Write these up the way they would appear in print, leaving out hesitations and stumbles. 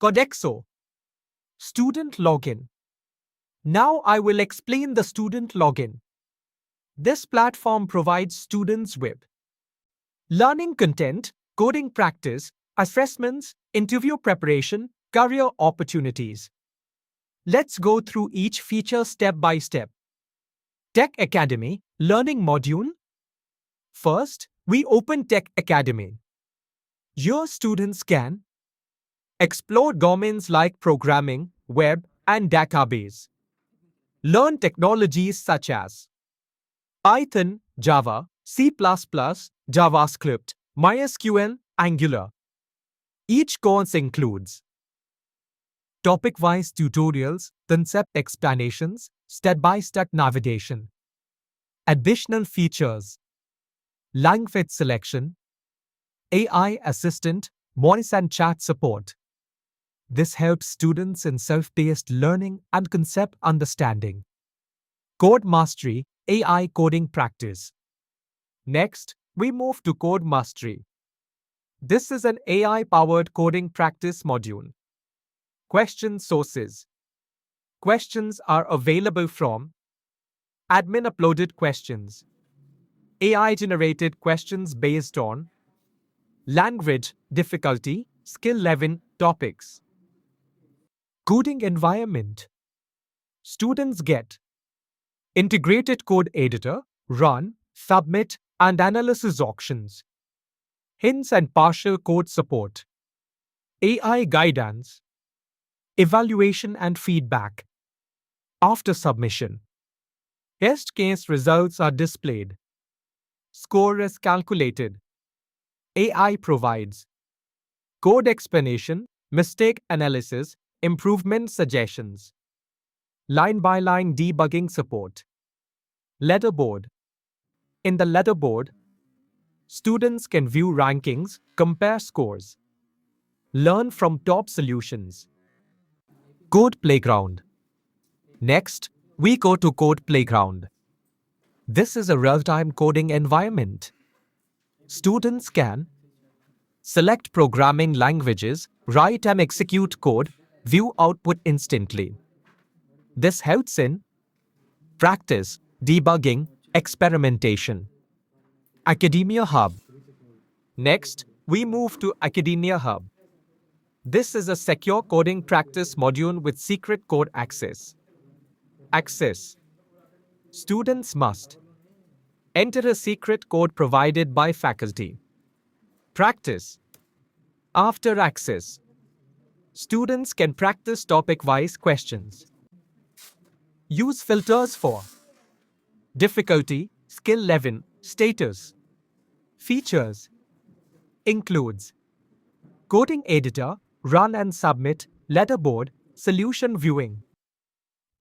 CodeXO, student login. Now I will explain the student login. This platform provides students with learning content, coding practice, assessments, interview preparation, career opportunities. Let's go through each feature step by step. Tech Academy Learning Module. First, we open Tech Academy. Your students can explore domains like programming, web, and database. Learn technologies such as Python, Java, C++, JavaScript, MySQL, Angular. Each course includes topic-wise tutorials, concept explanations, step-by-step navigation. Additional features: language selection, AI assistant, voice and chat support. This helps students in self-paced learning and concept understanding. Code Mastery, AI coding practice. Next, we move to Code Mastery. This is an AI-powered coding practice module. Question sources. Questions are available from admin-uploaded questions, AI-generated questions based on language, difficulty, skill level, topics. Coding environment. Students get integrated code editor, run, submit, and analysis options. Hints and partial code support. AI guidance. Evaluation and feedback. After submission, test case results are displayed. Score is calculated. AI provides code explanation, mistake analysis, improvement suggestions. Line-by-line debugging support. Leaderboard. In the leaderboard, students can view rankings, compare scores, learn from top solutions. Code Playground. Next, we go to Code Playground. This is a real-time coding environment. Students can select programming languages, write and execute code, view output instantly. This helps in practice, debugging, experimentation. Academia Hub. Next, we move to Academia Hub. This is a secure coding practice module with secret code access. Access. Students must enter a secret code provided by faculty. Practice. After access, students can practice topic-wise questions. Use filters for difficulty, skill level, status. Features includes coding editor, run and submit, leaderboard, solution viewing.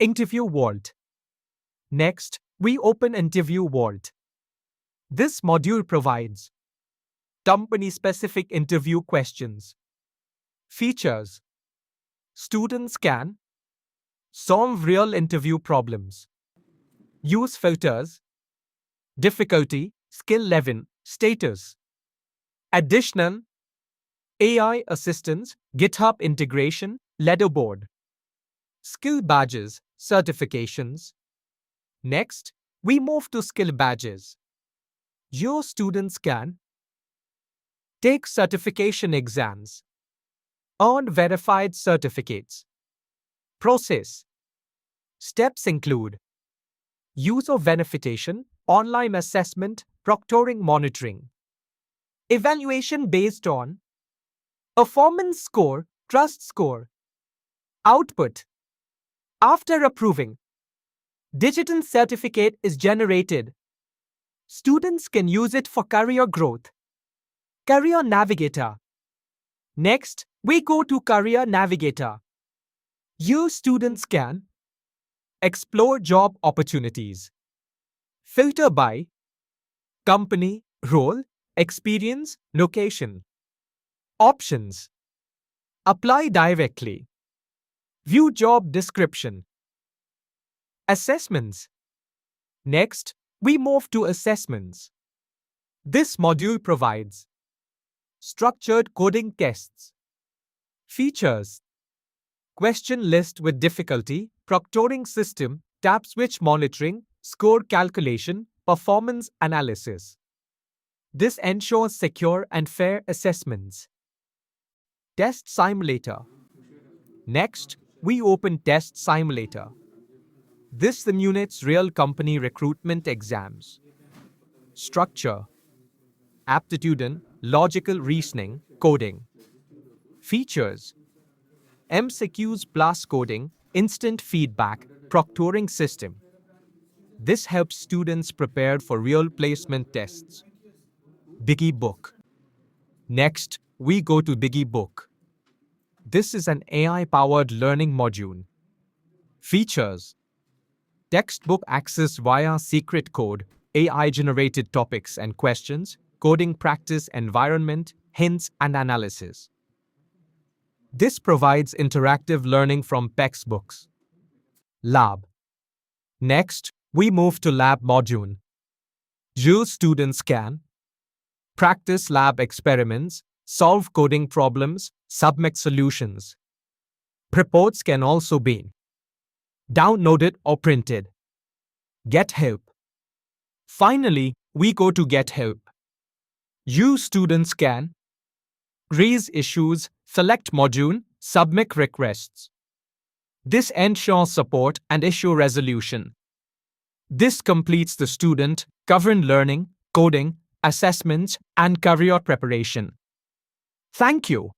Interview Vault. Next, we open Interview Vault. This module provides company-specific interview questions. Features: students can solve real interview problems. Use filters, difficulty, skill level, status. Additional AI assistance, GitHub integration, leaderboard. Skill badges, certifications. Next, we move to skill badges. Your students can take certification exams, earn verified certificates. Process. Steps include user verification, online assessment, proctoring monitoring. Evaluation based on performance score, trust score. Output. After approving, digital certificate is generated. Students can use it for career growth. Career Navigator. Next, we go to Career Navigator. Your students can explore job opportunities. Filter by company, role, experience, location. Options. Apply directly. View job description. Assessments. Next, we move to assessments. This module provides structured coding tests. Features: question list with difficulty, proctoring system, tap switch monitoring, score calculation, performance analysis. This ensures secure and fair assessments. Test Simulator. Next, we open Test Simulator. This simulates real company recruitment exams. Structure, aptitude and logical reasoning, coding. Features, MCQs plus coding, instant feedback, proctoring system. This helps students prepare for real placement tests. Digi Book. Next, we go to Digi Book. This is an AI-powered learning module. Features, textbook access via secret code, AI-generated topics and questions, coding practice environment, hints and analysis. This provides interactive learning from textbooks. Lab. Next, we move to Lab module. Here students can practice lab experiments, solve coding problems, submit solutions. Reports can also be downloaded or printed. Get help. Finally, we go to Get help. You students can raise issues, select module, submit requests. This ensures support and issue resolution. This completes the student governed learning, coding, assessments, and career preparation. Thank you.